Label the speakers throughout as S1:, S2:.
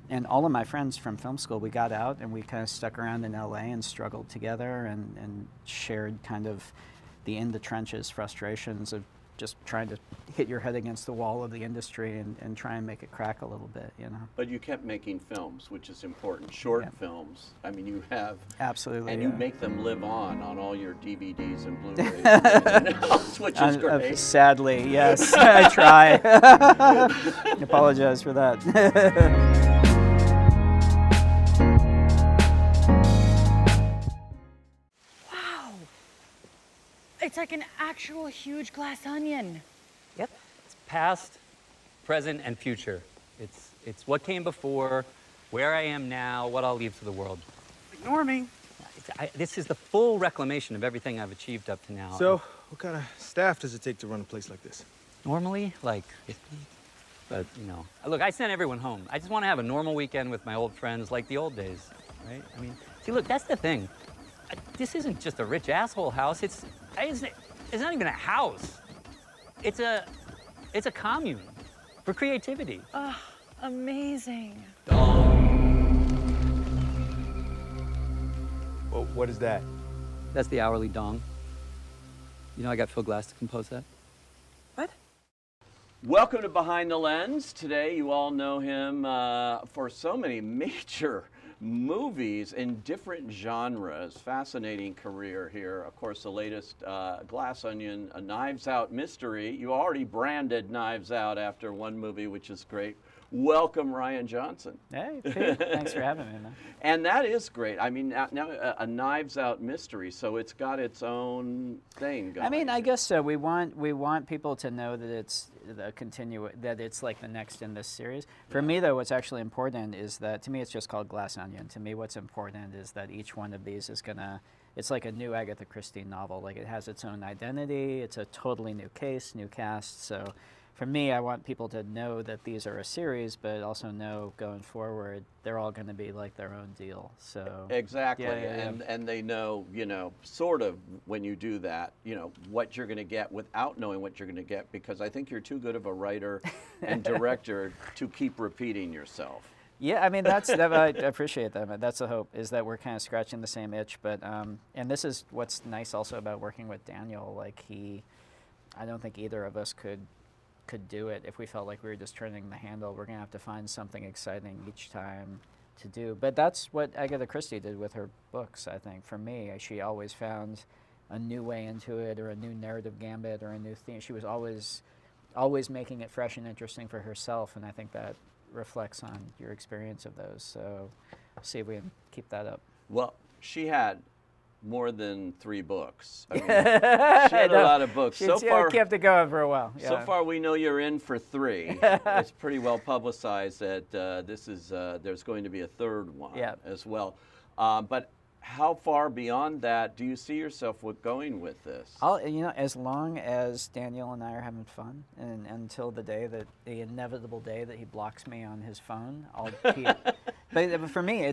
S1: and all of my friends from film school, we got out and we kind of stuck around in LA and struggled together and shared kind of the in the trenches frustrations of just trying to hit your head against the wall of the industry and try and make it crack a little bit, you know.
S2: But you kept making films, which is important. Short
S1: Yeah.
S2: films. I mean, you have
S1: Absolutely.
S2: and you make them live on all your DVDs and Blu-rays and everything else, which is great.
S1: Sadly, yes, I try. I apologize for that.
S3: Wow! It's like an actual huge glass onion.
S4: Yep. It's past, present, and future. It's what came before, where I am now, what I'll leave to the world.
S5: Ignore me.
S4: This is the full reclamation of everything I've achieved up to now.
S5: So, what kind of staff does it take to run a place like this?
S4: Normally, like 50. But, you know, look, I sent everyone home. I just want to have a normal weekend with my old friends like the old days, right? I mean, see, look, that's the thing. This isn't just a rich asshole house. It's not even a house. It's a commune for creativity.
S3: Oh, amazing.
S5: Well, what is that?
S4: That's the hourly dong. You know, I got Phil Glass to compose that.
S3: What?
S2: Welcome to Behind the Lens. Today, you all know him for so many major movies in different genres. Fascinating career here. Of course, the latest Glass Onion, a Knives Out mystery. You already branded Knives Out after one movie, which is great. Welcome, Rian Johnson.
S1: Hey, Pete, thanks for having me, man.
S2: And that is great. I mean, now a Knives Out mystery, so it's got its own thing going.
S1: I mean, I guess so. We want people to know that it's that it's like the next in this series. For me, though, what's actually important is that, to me, it's just called Glass Onion. To me, what's important is that each one of these is gonna. It's like a new Agatha Christie novel. Like, it has its own identity. It's a totally new case, new cast. So, for me, I want people to know that these are a series, but also know going forward they're all going to be like their own deal. So
S2: exactly,
S1: yeah.
S2: And they know, you know, sort of when you do that, you know, what you're going to get without knowing what you're going to get, because I think you're too good of a writer and director to keep repeating yourself.
S1: Yeah, I mean, I appreciate that. That's the hope, is that we're kind of scratching the same itch. But and this is what's nice also about working with Daniel. Like, I don't think either of us could do it if we felt like we were just turning the handle. We're gonna have to find something exciting each time to do. But that's what Agatha Christie did with her books, I think. For me, she always found a new way into it, or a new narrative gambit, or a new theme. She was always making it fresh and interesting for herself, and I think that reflects on your experience of those. So we'll see if we can keep that up.
S2: Well, she had more than 3 books. I mean, she had a lot of books.
S1: So far, kept it going for a while. Yeah.
S2: So far, we know you're in for 3. It's pretty well publicized that there's going to be a 3rd one as well. But how far beyond that do you see yourself going with this?
S1: As long as Daniel and I are having fun, and until the inevitable day that he blocks me on his phone, I'll keep. But for me,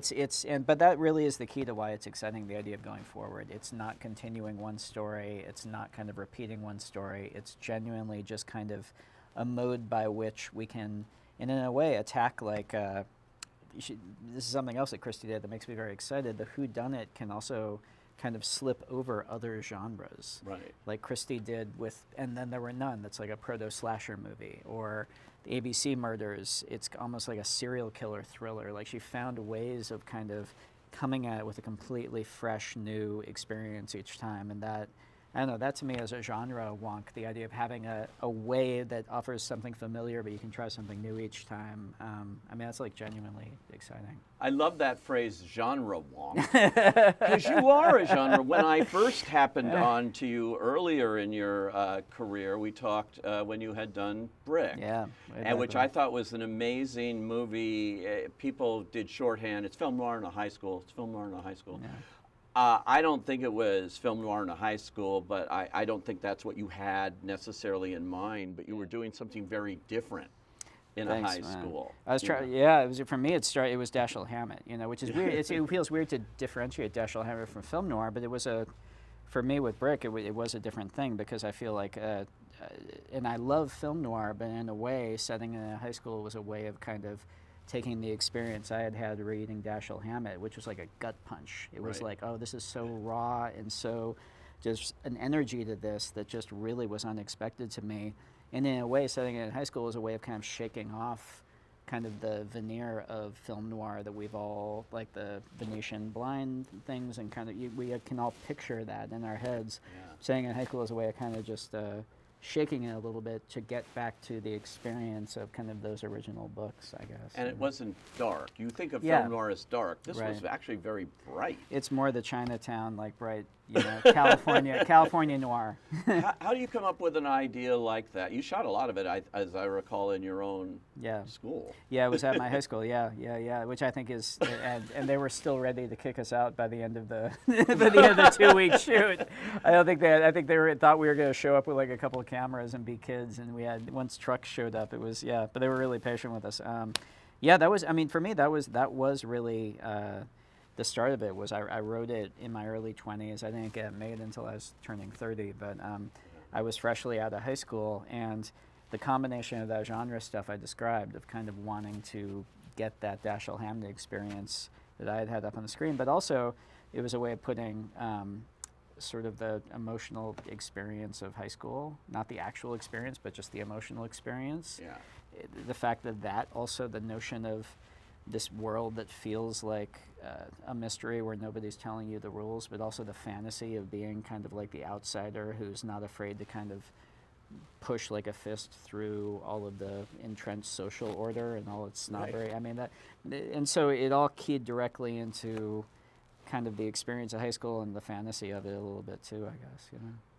S1: but that really is the key to why it's exciting, the idea of going forward. It's not continuing one story. It's not kind of repeating one story. It's genuinely just kind of a mode by which we can, and in a way, attack like, this is something else that Christie did that makes me very excited. The whodunit can also kind of slip over other genres.
S2: Right.
S1: Like Christie did with And Then There Were None, that's like a proto-slasher movie. Or the ABC Murders, it's almost like a serial killer thriller. Like, she found ways of kind of coming at it with a completely fresh, new experience each time. And that, I don't know, that to me is a genre wonk, the idea of having a way that offers something familiar, but you can try something new each time. I mean, that's like genuinely exciting.
S2: I love that phrase, genre wonk, because you are a genre. When I first happened on to you earlier in your career, we talked when you had done Brick, and which I thought was an amazing movie. People did shorthand. It's film noir in a high school. It's film noir in a high school.
S1: Yeah.
S2: I don't think it was film noir in a high school, but I don't think that's what you had necessarily in mind. But you were doing something very different in a high school.
S1: I was trying. Yeah, for me. It was Dashiell Hammett, which is weird. It feels weird to differentiate Dashiell Hammett from film noir, but it was for me with Brick, it was a different thing, because I feel like, and I love film noir, but in a way, setting in a high school was a way of kind of taking the experience I had had reading Dashiell Hammett, which was like a gut punch. It was
S2: Right.
S1: like, oh, this is so raw and so just an energy to this that just really was unexpected to me. And in a way, studying it in high school was a way of kind of shaking off kind of the veneer of film noir that we've all, like the Venetian blind things, and kind of, we can all picture that in our heads.
S2: Yeah.
S1: Studying in high school is a way of kind of just shaking it a little bit to get back to the experience of kind of those original books, I guess.
S2: And it wasn't dark. You think of
S1: Yeah.
S2: film noir as dark. This was
S1: Right.
S2: actually very bright.
S1: It's more the Chinatown, like bright, California noir.
S2: How do you come up with an idea like that? You shot a lot of it, as I recall, in your own
S1: Yeah.
S2: school.
S1: Yeah, it was at my high school. Yeah. Which I think is, and they were still ready to kick us out by the end of the by the end of the 2-week shoot. I think they thought we were going to show up with like a couple of cameras and be kids, and we had, once trucks showed up, it was, but they were really patient with us. That was, I mean, for me, that was really the start of it. Was I wrote it in my early 20s. I didn't get made until I was turning 30, but I was freshly out of high school, and the combination of that genre stuff I described, of kind of wanting to get that Dashiell Hammett experience that I had had up on the screen, but also it was a way of putting sort of the emotional experience of high school, not the actual experience, but just the emotional experience.
S2: Yeah.
S1: The fact that also the notion of this world that feels like a mystery where nobody's telling you the rules, but also the fantasy of being kind of like the outsider who's not afraid to kind of push like a fist through all of the entrenched social order and all its snobbery.
S2: Right.
S1: I mean, and so it all keyed directly into kind of the experience of high school and the fantasy of it a little bit too, I guess,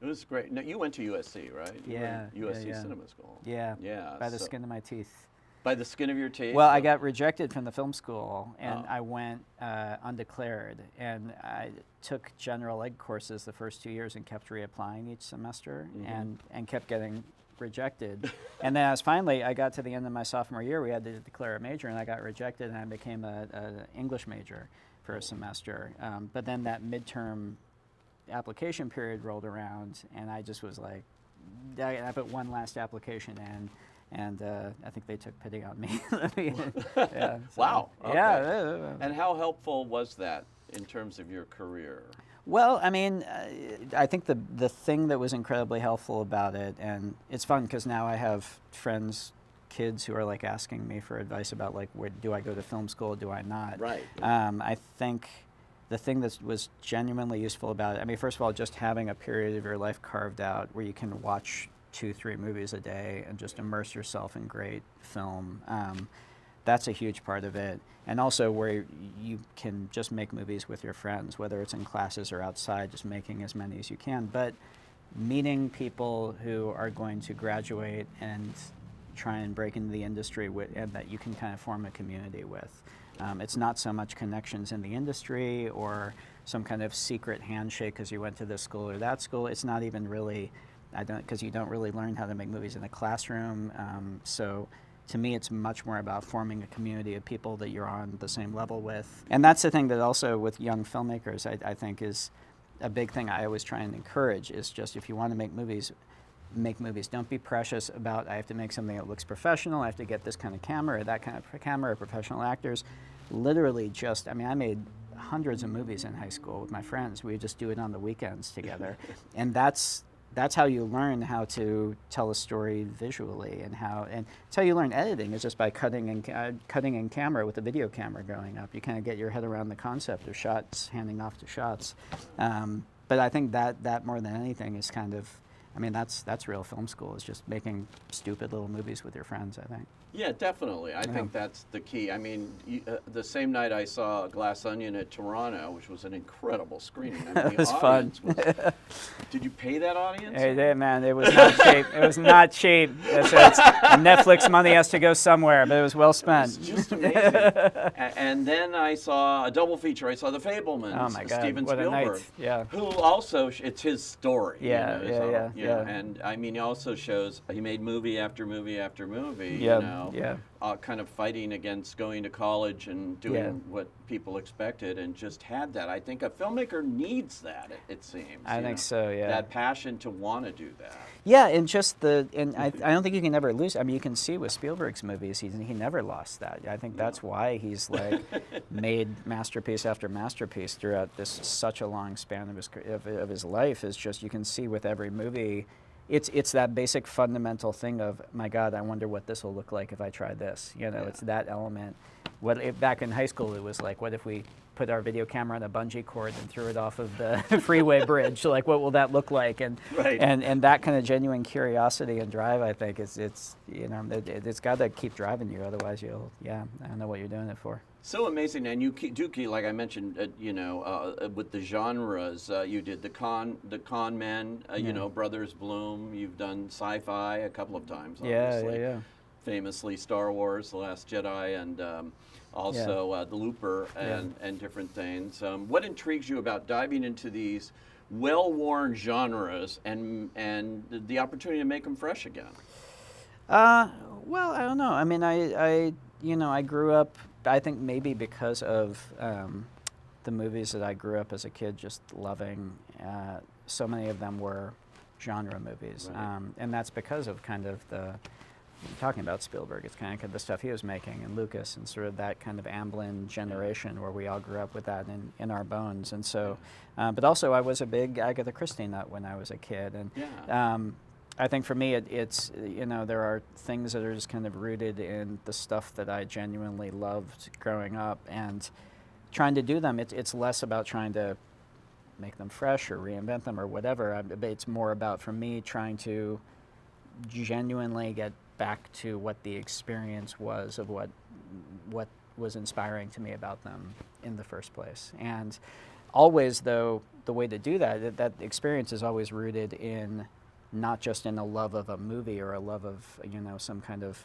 S2: It was great. Now, you went to USC, right? You were in USC
S1: yeah.
S2: Cinema School.
S1: Yeah.
S2: Yeah.
S1: By the
S2: so-
S1: skin of my teeth.
S2: By the skin of your teeth?
S1: Well, I got rejected from the film school, and
S2: Oh.
S1: I went undeclared, and I took general ed courses the first 2 years and kept reapplying each semester, and kept getting rejected. And then I got to the end of my sophomore year, we had to declare a major, and I got rejected, and I became an English major for a semester. But then that midterm application period rolled around, and I just was like, I put one last application in, and I think they took pity on me. Yeah, so,
S2: Wow. Okay.
S1: Yeah.
S2: And how helpful was that in terms of your career?
S1: Well, I mean, I think the thing that was incredibly helpful about it, and it's fun because now I have friends, kids who are like asking me for advice about like, where do I go to film school, do I not?
S2: Right.
S1: I think the thing that was genuinely useful about it, I mean, first of all, just having a period of your life carved out where you can watch 2-3 movies a day and just immerse yourself in great film. That's a huge part of it. And also where you can just make movies with your friends, whether it's in classes or outside, just making as many as you can. But meeting people who are going to graduate and try and break into the industry and that you can kind of form a community with. It's not so much connections in the industry or some kind of secret handshake because you went to this school or that school. It's not even really, because you don't really learn how to make movies in a classroom. So to me, it's much more about forming a community of people that you're on the same level with. And that's the thing that also with young filmmakers, I think is a big thing I always try and encourage is just if you want to make movies. Don't be precious about, I have to make something that looks professional, I have to get this kind of camera or that kind of camera or professional actors. Literally just, I mean, I made hundreds of movies in high school with my friends. We would just do it on the weekends together. And that's how you learn how to tell a story visually, and it's how you learn editing is just by cutting in camera with a video camera going up. You kind of get your head around the concept of shots, handing off to shots. But I think that more than anything is kind of, I mean, that's real film school, is just making stupid little movies with your friends, I think.
S2: Yeah, definitely. I think that's the key. I mean, the same night I saw Glass Onion at Toronto, which was an incredible screening. I mean,
S1: It was fun.
S2: Did you pay that audience?
S1: Hey, man, it was not cheap. It was not cheap. It's Netflix money has to go somewhere, but it was well spent.
S2: It's just amazing. And then I saw a double feature. I saw The Fabelmans,
S1: Oh my God,
S2: Steven
S1: what a
S2: Spielberg.
S1: night. Yeah.
S2: Who also, it's his story.
S1: Yeah,
S2: you know,
S1: yeah.
S2: And I mean, he also shows, he made movie after movie after movie,
S1: Yeah.
S2: you know.
S1: Yeah.
S2: kind of fighting against going to college and doing
S1: Yeah.
S2: what people expected, and just had that. I think a filmmaker needs that. It seems.
S1: I think so, yeah.
S2: That passion to want to do that.
S1: Yeah, and just I don't think you can ever lose. I mean, you can see with Spielberg's movies, he never lost that. I think that's why he's like made masterpiece after masterpiece throughout this such a long span of his life. Is just you can see with every movie, it's that basic fundamental thing of, my God, I wonder what this will look like if I try this. You know,
S2: Yeah.
S1: it's that element. Back in high school, it was like, what if we put our video camera on a bungee cord and threw it off of the freeway bridge? Like, what will that look like? And
S2: Right.
S1: and that kind of genuine curiosity and drive, I think, it's you know, it's got to keep driving you. Otherwise, I don't know what you're doing it for.
S2: So amazing, and you do keep, like I mentioned, with the genres. You did the con men, you know, Brothers Bloom. You've done sci-fi a couple of times, obviously.
S1: Yeah.
S2: Famously, Star Wars, The Last Jedi, and also The Looper, and different things. What intrigues you about diving into these well-worn genres and the opportunity to make them fresh again?
S1: Well, I don't know. I mean, I grew up, I think maybe because of the movies that I grew up as a kid just loving. So many of them were genre movies,
S2: Right.
S1: and that's because of kind of talking about Spielberg. It's kind of the stuff he was making, and Lucas, and sort of that kind of Amblin generation where we all grew up with that in our bones. And so, but also I was a big Agatha Christie nut when I was a kid, and I think for me it's there are things that are just kind of rooted in the stuff that I genuinely loved growing up, and trying to do them. It's less about trying to make them fresh or reinvent them or whatever. It's more about, for me, trying to genuinely get back to what the experience was of what was inspiring to me about them in the first place. And always, though, the way to do that experience is always rooted in not just in a love of a movie or a love of some kind of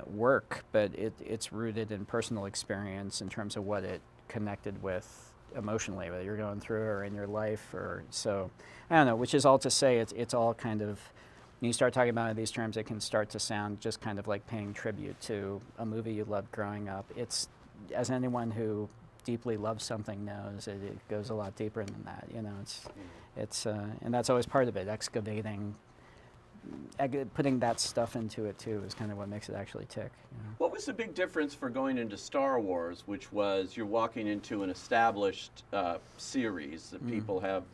S1: work, but it's rooted in personal experience in terms of what it connected with emotionally, whether you're going through or in your life. Or so I don't know, which is all to say it's all kind of, when you start talking about these terms, it can start to sound just kind of like paying tribute to a movie you loved growing up. It's, as anyone who deeply loves something knows, it goes a lot deeper than that. It's and that's always part of it. Excavating, putting that stuff into it too is kind of what makes it actually tick.
S2: What was the big difference for going into Star Wars, which was you're walking into an established series that people have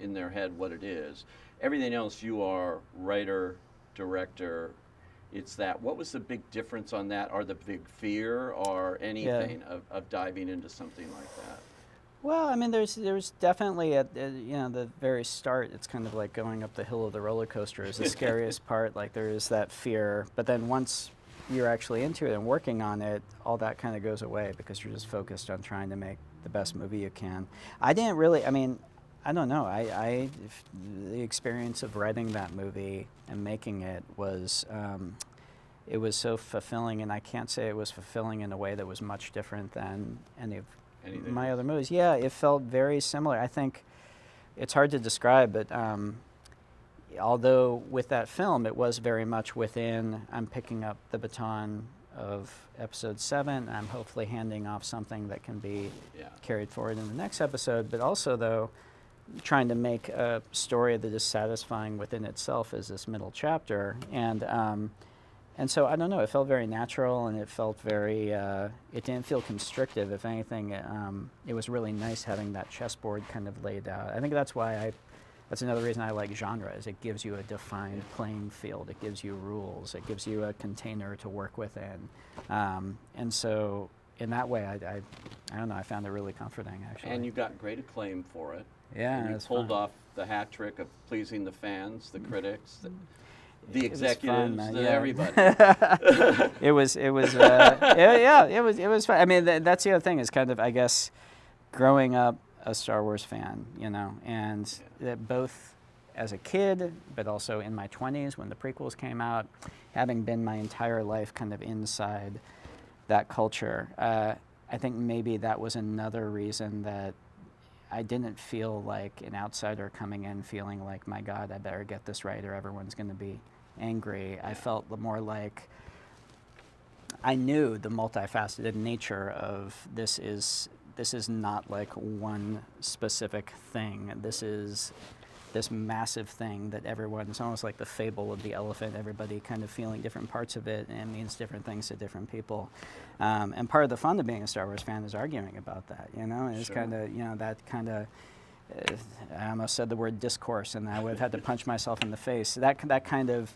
S2: in their head what it is. Everything else, you are writer, director. It's that. What was the big difference on that, or the big fear, or anything of diving into something like that?
S1: Well, I mean, there's definitely at the very start, it's kind of like going up the hill of the roller coaster is the scariest part. Like, there is that fear, but then once you're actually into it and working on it, all that kind of goes away because you're just focused on trying to make the best movie you can. I didn't really. I mean, I don't know. The experience of writing that movie and making it was. It was so fulfilling, and I can't say it was fulfilling in a way that was much different than anything my other movies. Yeah, it felt very similar. I think it's hard to describe, but although with that film, it was very much within, I'm picking up the baton of episode 7, I'm hopefully handing off something that can be carried forward in the next episode, but also, though, trying to make a story that is satisfying within itself as this middle chapter. And so, I don't know, it felt very natural, and it felt very, it didn't feel constrictive. If anything, it was really nice having that chessboard kind of laid out. I think that's why that's another reason I like genre, is it gives you a defined playing field. It gives you rules. It gives you a container to work within. And so, in that way, I don't know, I found it really comforting, actually.
S2: And you got great acclaim for it.
S1: Yeah,
S2: and you pulled off the hat trick of pleasing the fans, the critics, the executives, everybody.
S1: It was it was fun. I mean, that's the other thing, is kind of, I guess, growing up a Star Wars fan, and that both as a kid, but also in my 20s when the prequels came out, having been my entire life kind of inside that culture, I think maybe that was another reason that I didn't feel like an outsider coming in feeling like, my God, I better get this right or everyone's going to be angry. I felt more like, I knew the multifaceted nature of this is not like one specific thing. This is this massive thing that everyone, it's almost like the fable of the elephant, everybody kind of feeling different parts of it, and it means different things to different people. And part of the fun of being a Star Wars fan is arguing about that, you know? It's kind of, you know, that kind of, I almost said the word discourse, and I would have had to punch myself in the face. That kind of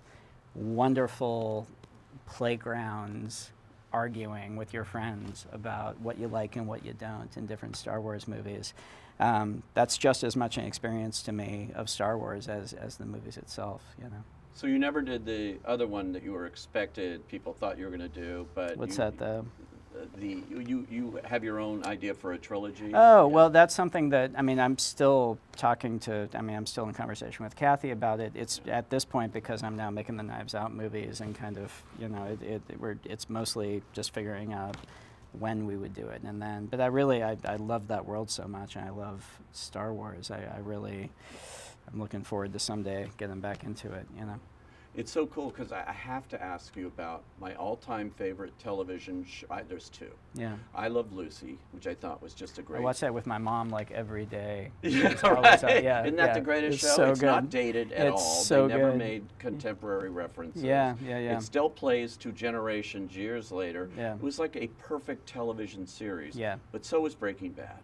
S1: wonderful playgrounds arguing with your friends about what you like and what you don't in different Star Wars movies. That's just as much an experience to me of Star Wars as the movies itself, you know.
S2: So you never did the other one that you were expected, people thought you were going to do, but
S1: What's that, though?
S2: You have your own idea for a trilogy?
S1: Oh, well, that's something that, I mean, I'm still talking to, I mean, I'm still in conversation with Kathy about it. It's at this point, because I'm now making the Knives Out movies and kind of, you know, it's mostly just figuring out when we would do it. And then, but I love that world so much, and I love Star Wars. I'm looking forward to someday getting back into it, you know.
S2: It's so cool because I have to ask you about my all-time favorite television show. There's two.
S1: Yeah.
S2: I Love Lucy, which I thought was just a great.
S1: I watch that with my mom like every day.
S2: Yeah,
S1: It's always
S2: right.
S1: yeah,
S2: Isn't that
S1: yeah.
S2: the greatest
S1: It's
S2: show?
S1: so
S2: It's
S1: good.
S2: not dated at
S1: It's
S2: all.
S1: so
S2: They never
S1: good.
S2: made contemporary references.
S1: Yeah, yeah, yeah.
S2: It still plays to generations years later.
S1: Yeah.
S2: It was like a perfect television series.
S1: Yeah.
S2: But so was Breaking Bad.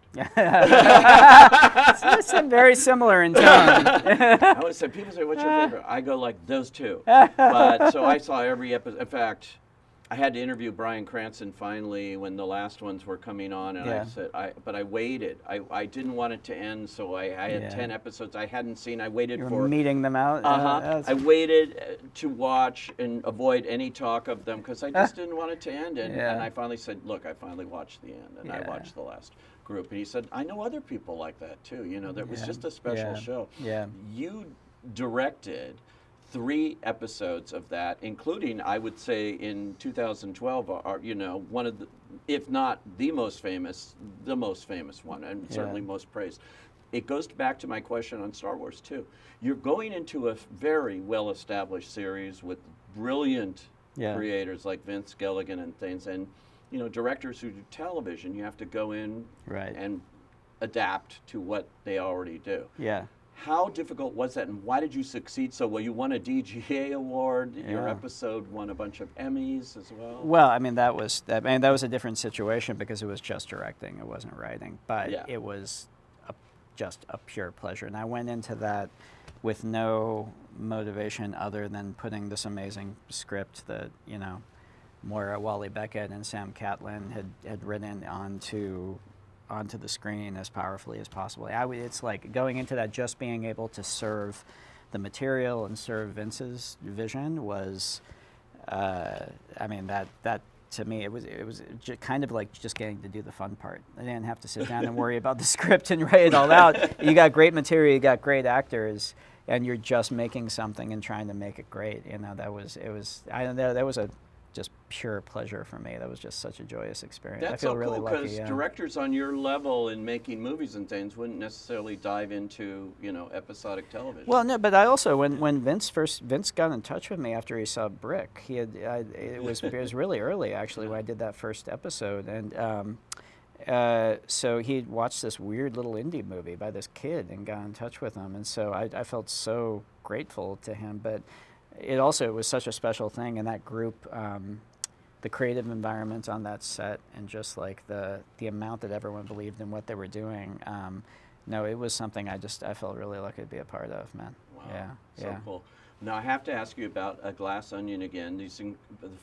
S1: It's very similar in tone.
S2: I always say, people say, what's your favorite? I go like those two. But so I saw every episode. In fact, I had to interview Bryan Cranston finally when the last ones were coming on, and
S1: Yeah.
S2: I said, but I waited. I didn't want it to end, so I had
S1: Yeah.
S2: 10 episodes I hadn't seen. I waited
S1: You're
S2: for.
S1: meeting them out.
S2: I waited to watch and avoid any talk of them because I just didn't want it to end. And,
S1: Yeah.
S2: and I finally said, look, I finally watched the end, and I
S1: Yeah.
S2: watched the last group. And he said, I know other people like that too. You know, that was
S1: Yeah.
S2: just a special
S1: Yeah.
S2: show.
S1: Yeah.
S2: You directed 3 episodes of that, including, I would say, in 2012, are you know, one of the, if not the most famous one, and certainly most praised. It goes back to my question on Star Wars too. You're going into a very well-established series with brilliant creators like Vince Gilligan and things, and you know, directors who do television. You have to go in and adapt to what they already do.
S1: Yeah.
S2: How difficult was that, and why did you succeed so well? You won a DGA award. Your episode won a bunch of Emmys as well.
S1: Well, I mean, that was a different situation because it was just directing. It wasn't writing, but it was just a pure pleasure. And I went into that with no motivation other than putting this amazing script that, you know, Moira Wally Beckett and Sam Catlin had written onto the screen as powerfully as possible. It's like going into that, just being able to serve the material and serve Vince's vision was, I mean, that to me, it was kind of like just getting to do the fun part. I didn't have to sit down and worry about the script and write it all out. You got great material, you got great actors, and you're just making something and trying to make it great. You know, that was a just pure pleasure for me. That was just such a joyous experience.
S2: That's
S1: I feel
S2: so
S1: really
S2: cool
S1: lucky.
S2: because directors on your level in making movies and things wouldn't necessarily dive into, you know, episodic television.
S1: Well, no, but I also when Vince got in touch with me after he saw Brick, it was really early actually when I did that first episode, and so he watched this weird little indie movie by this kid and got in touch with him, and so I felt so grateful to him, but. It was such a special thing in that group, the creative environment on that set, and just like the amount that everyone believed in what they were doing. No, it was something I felt really lucky to be a part of, man.
S2: Wow,
S1: yeah,
S2: so cool. Now I have to ask you about A Glass Onion again. The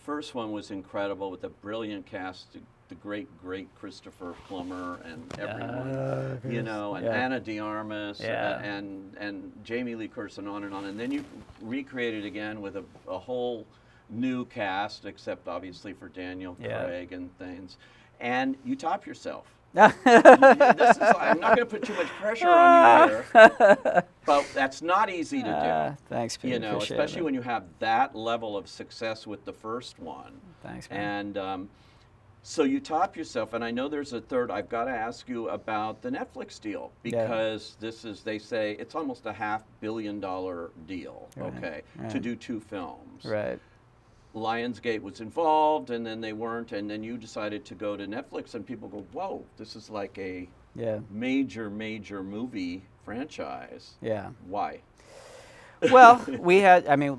S2: first one was incredible with a brilliant cast. The great Christopher Plummer and everyone, you know, and Anna de Armas and Jamie Lee Curtis, and on and on. And then you recreated again with a whole new cast, except obviously for Daniel Craig and things. And you top yourself. I'm not going to put too much pressure on you here, but that's not easy to do.
S1: Thanks, Peter.
S2: You know, especially when you have that level of success with the first one.
S1: Thanks, man.
S2: And so you top yourself, and I know there's a third. I've got to ask you about the Netflix deal, because this is, they say, it's almost a $500 million deal, to do 2 films.
S1: Right.
S2: Lionsgate was involved, and then they weren't, and then you decided to go to Netflix, and people go, whoa, this is like a
S1: Yeah.
S2: major movie franchise.
S1: Yeah.
S2: Why?
S1: Well, we had, I mean,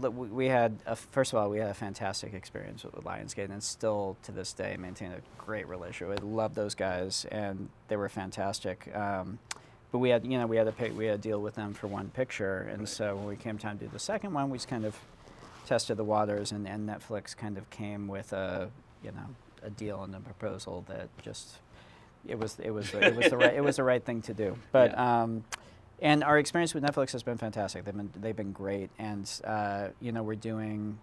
S1: first of all, we had a fantastic experience with Lionsgate, and still to this day maintain a great relationship. I love those guys, and they were fantastic. But we had, we had to deal with them for one picture, and so when we came time to do the second one, we just kind of tested the waters, and Netflix kind of came with a deal and a proposal that just it was the right thing to do. But and our experience with Netflix has been fantastic. They've been great, and we're doing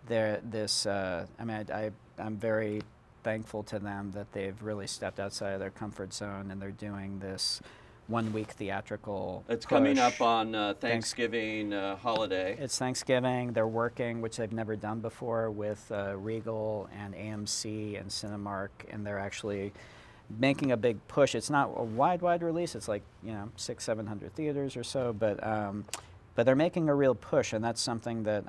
S1: this. I'm very thankful to them that they've really stepped outside of their comfort zone, and they're doing this 1 week theatrical.
S2: It's
S1: push.
S2: coming up on Thanksgiving holiday.
S1: It's Thanksgiving. They're working, which they've never done before, with Regal and AMC and Cinemark, and they're actually making a big push. It's not a wide release. It's like 600-700 theaters or so, but they're making a real push, and that's something that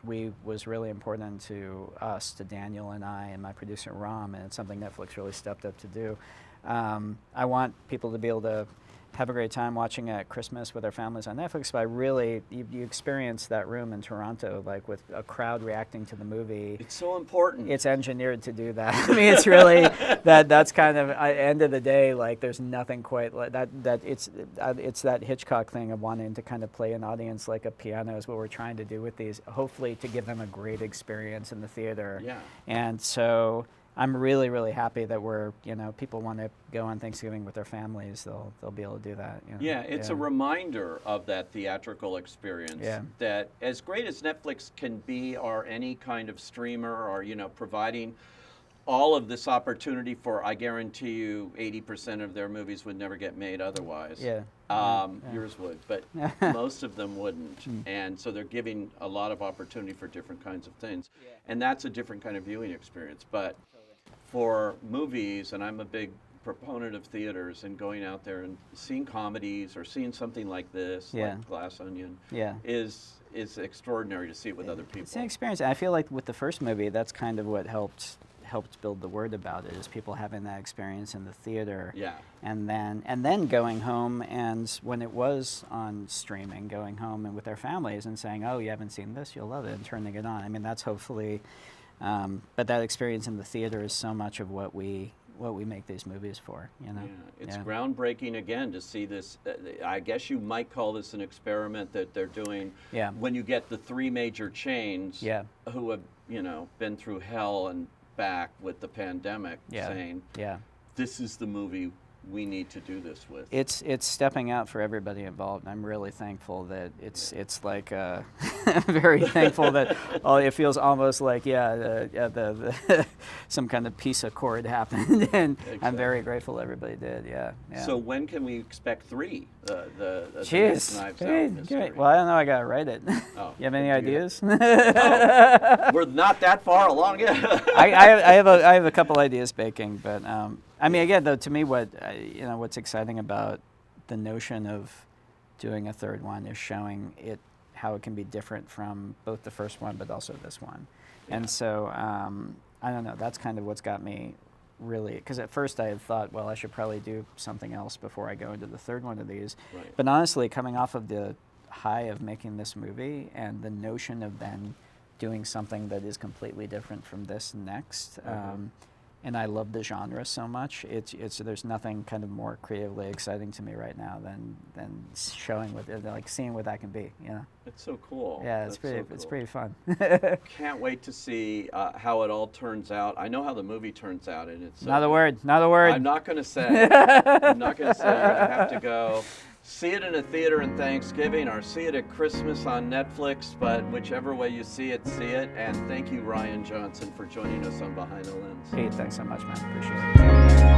S1: was really important to us, to Daniel and I and my producer Ram, and it's something Netflix really stepped up to do. I want people to be able to have a great time watching at Christmas with their families on Netflix, but I really, you experience that room in Toronto, like with a crowd reacting to the movie.
S2: It's so important.
S1: It's engineered to do that. I mean, it's really, that's kind of, at the end of the day, like there's nothing quite like that, it's that Hitchcock thing of wanting to kind of play an audience like a piano is what we're trying to do with these, hopefully to give them a great experience in the theater.
S2: Yeah.
S1: And so I'm really, really happy that people want to go on Thanksgiving with their families. They'll be able to do that.
S2: Yeah, it's a reminder of that theatrical experience.
S1: Yeah.
S2: That as great as Netflix can be, or any kind of streamer, or providing all of this opportunity for, I guarantee you, 80% of their movies would never get made otherwise.
S1: Yeah.
S2: Yours would, but most of them wouldn't. And so they're giving a lot of opportunity for different kinds of things. Yeah. And that's a different kind of viewing experience. But for movies, and I'm a big proponent of theaters and going out there and seeing comedies or seeing something like this, like Glass Onion, is extraordinary to see it with other people.
S1: It's an experience. I feel like with the first movie, that's kind of what helped build the word about it, is people having that experience in the theater.
S2: Yeah.
S1: And then going home, and when it was on streaming, going home and with their families and saying, oh, you haven't seen this, you'll love it, and turning it on. I mean, that's hopefully, but that experience in the theater is so much of what we make these movies for,
S2: Yeah, it's groundbreaking again to see this. I guess you might call this an experiment that they're doing.
S1: Yeah.
S2: When you get the three major chains who have, been through hell and back with the pandemic, saying, this is the movie we need to do this with. It's
S1: stepping out for everybody involved. I'm really thankful that it's like very thankful that it feels almost like some kind of peace accord happened, and I'm very grateful everybody did. Yeah.
S2: So when can we expect 3? The
S1: Jeez,
S2: Knives Out mystery?
S1: Well, I don't know. I gotta write it.
S2: Oh,
S1: you have any ideas?
S2: We're not that far along yet.
S1: I have a couple ideas baking, but I mean, again, though, to me, what's exciting about the notion of doing a third one is showing it how it can be different from both the first one, but also this one. Yeah. And so I don't know. That's kind of what's got me really, because at first I had thought, well, I should probably do something else before I go into the third one of these.
S2: Right.
S1: But honestly, coming off of the high of making this movie and the notion of then doing something that is completely different from this next. And I love the genre so much. There's nothing kind of more creatively exciting to me right now than showing seeing what that can be.
S2: It's so cool.
S1: Yeah, it's pretty fun.
S2: Can't wait to see how it all turns out. I know how the movie turns out, and it's
S1: not a word.
S2: I'm not going to say. I'm not going to say. You're going to have to go see it in a theater in Thanksgiving, or see it at Christmas on Netflix. But whichever way you see it, see it. And thank you, Rian Johnson, for joining us on Behind the Lens.
S1: Pete, thanks so much, man. Appreciate it.